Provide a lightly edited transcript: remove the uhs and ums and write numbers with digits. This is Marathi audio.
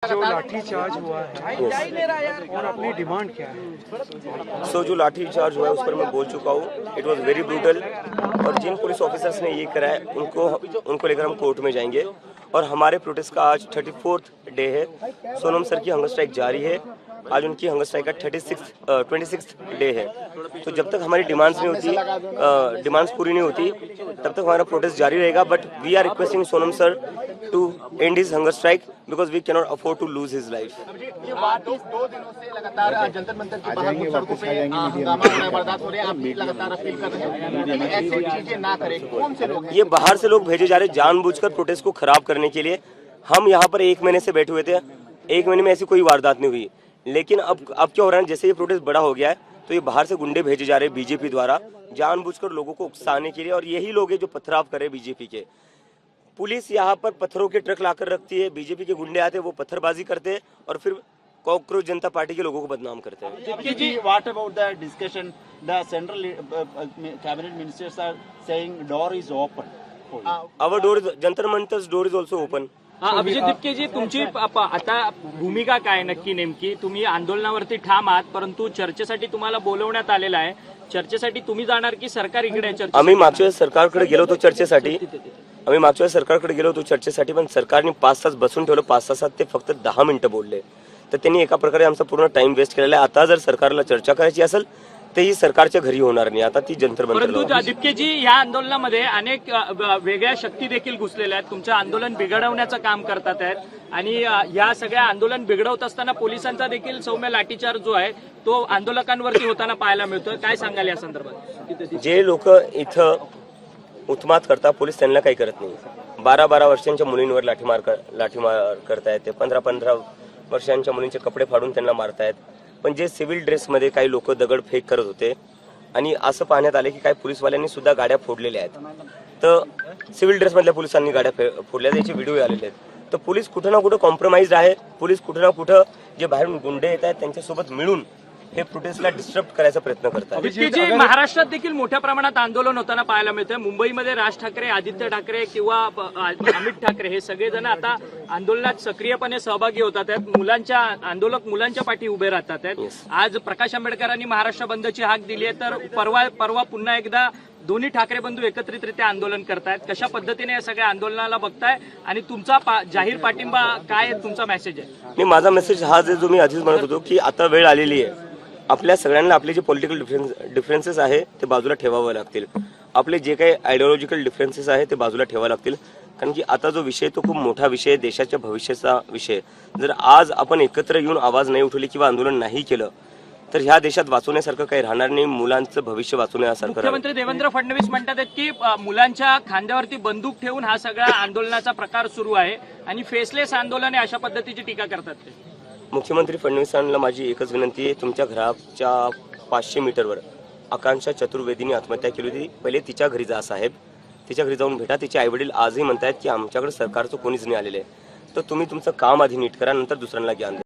जो लाठी चार्ज हुआ है और अपनी डिमांड क्या है? जो लाठी चार्ज हुआ है उस पर मैं बोल चुका हूँ। इट वॉज वेरी ब्रूटल और जिन पुलिस ऑफिसर्स ने ये करा है उनको लेकर हम कोर्ट में जाएंगे। और हमारे प्रोटेस्ट का आज 34th डे है। सोनम सर की हंगर स्ट्राइक जारी है। आज उनकी हंगर स्ट्राइक का 26th डे है। तो जब तक हमारी डिमांड्स नहीं होती, डिमांड्स पूरी नहीं होती, तब तक हमारा प्रोटेस्ट जारी रहेगा। But we are requesting Sonam sir to end his hunger strike because we cannot afford to lose his life. ये बात दो दिनों से लगातार जंतर मंतर के बाहर सड़कों पे हंगामा हो रहा है, बर्दाश्त हो रहे हैं। आप भी लगातार अपील कर रहे हैं लेकिन ऐसी चीजें ना करें। कौन से लोग हैं? ये बाहर से लोग भेजे जा रहे जानबूझकर प्रोटेस्ट को खराब करने के लिए। हम यहाँ पर 1 महीने से बैठे हुए थे, 1 महीने में ऐसी कोई वारदात नहीं हुई। लेकिन अब क्या हो रहा है, जैसे ये प्रोटेस्ट बड़ा हो गया है तो ये बाहर से गुंडे भेजे जा रहे हैं बीजेपी द्वारा जानबूझकर लोगों को उकसाने के लिए। और यही लोग हैं जो पथराव करे बीजेपी के। पुलिस यहाँ पर पत्थरों के ट्रक लाकर रखती है, बीजेपी के गुंडे आते हैं, वो पत्थरबाजी करते हैं और फिर कॉकरोच जनता पार्टी के लोगों को बदनाम करते हैं। What about the discussion? The central cabinet ministers are saying door is open. Our door is, Jantar मंतर's door is also open. Abhijit दिपकेजी, तुमची आता भूमिका काय नक्की नेमकी? तुम्ही आंदोलनावरती ठाम आहात, परंतु चर्चेसाठी तुम्हाला बोलवण्यात आलेलं आहे. चर्चेसाठी तुम्ही जाणार की सरकार इकडे? आम्ही मागच्या वेळेस सरकारकडे गेलो होतो चर्चेसाठी, पण सरकारने 5 तास बसून ठेवलं. 5 तासात ते फक्त 10 मिनिटं बोलले. तर त्यांनी एका प्रकारे आमचा पूर्ण टाइम वेस्ट केलेला आहे. आता जर सरकारला चर्चा करायची असेल तेही सरकारच्या घरी होणार नाही, आता ती जंतर मंतर. परंतु दिपकेजी, या आंदोलनामध्ये अनेक वेगळ्या शक्ती देखील घुसलेल्या आहेत, तुमचं आंदोलन बिघडवण्याचं काम करतात आहेत. आणि या सगळ्या आंदोलन बिघडवत असताना पोलिसांचा देखील सौम्य लाठीचार्ज जो आहे तो आंदोलकांवरती होताना पाहायला मिळतोय. काय सांगाल या संदर्भात? जे लोक इथं उत्मात करतात, पोलीस त्यांना काही करत नाही. 12 वर्षांच्या मुलींवर लाठीमार करतायत ते. 15 वर्षांच्या मुलींचे कपडे फाडून त्यांना मारतायत. पण जे सिव्हिल ड्रेसमध्ये काही लोक दगडफेक करत होते आणि असं पाहण्यात आले की काही पोलीसवाल्यांनी सुद्धा गाड्या फोडलेल्या आहेत. तर सिव्हिल ड्रेसमधल्या पोलिसांनी गाड्या फोडल्या, त्याचे व्हिडिओ आलेले आहेत. तर पोलीस कुठं ना कुठं कॉम्प्रोमाइज आहे. पोलीस कुठं ना कुठं जे बाहेरून गुंडे येत आहेत त्यांच्यासोबत मिळून हे प्रोटेस्टला डिस्टर्ब करायचा प्रयत्न करतात. महाराष्ट्रात देखील मोठ्या प्रमाणात आंदोलन होताना पाहायला मिळतंय. मुंबईमध्ये राज ठाकरे, आदित्य ठाकरे किंवा अमित ठाकरे हे सगळेजण आता आंदोलनात सक्रियपणे सहभागी होतात आहेत. आंदोलक मुलांच्या पाठी उभे राहतात आहेत. आज प्रकाश आंबेडकरांनी महाराष्ट्र बंदची हाक दिली आहे, तर परवा पुन्हा एकदा दोन्ही ठाकरे बंधू एकत्रितरित्या आंदोलन करतायत. कशा पद्धतीने या सगळ्या आंदोलनाला बघताय आणि तुमचा जाहीर पाठिंबा काय तुमचा मेसेज आहे? माझा मेसेज हा जो मी आधीच म्हणत होतो की आता वेळ आलेली आहे. आपल्या सगळ्यांना आपले जे पॉलिटिकल डिफरन्सेस आहे ते बाजूला ठेवावे लागतील. आपले जे काही आयडिओलॉजिकल डिफरन्सेस आहे ते बाजूला ठेवावे लागतील. कारण की आता जो विषय तो खूप मोठा विषय, देशाच्या भविष्याचा विषय. जर आज आपण एकत्र येऊन आवाज नाही उठवले किंवा आंदोलन नाही केलं तर ह्या देशात वाचवण्यासारखं काही राहणार नाही. मुलांचं भविष्य वाचवण्यासारखं. मुख्यमंत्री देवेंद्र फडणवीस म्हणतात की मुलांच्या खांद्यावरती बंदूक ठेवून हा सगळा आंदोलनाचा प्रकार सुरू आहे आणि फेसलेस आंदोलन आहे, अशा पद्धतीची टीका करतात ते. मुख्यमंत्री फडणवीसांना माझी एकच विनंती आहे, तुमच्या घराच्या 500 मीटरवर आकांक्षा चतुर्वेदीने आत्महत्या केली होती. पहिले तिच्या घरी जा साहेब, तिच्या घरी जाऊन भेटा. तिचे आईवडील आजही म्हणतात की आमच्याकडे सरकारचं कोणीच नाही आलेलं आहे. तर तुम्ही तुमचं काम आधी नीट करा, नंतर दुसऱ्यांना ज्ञान द्या.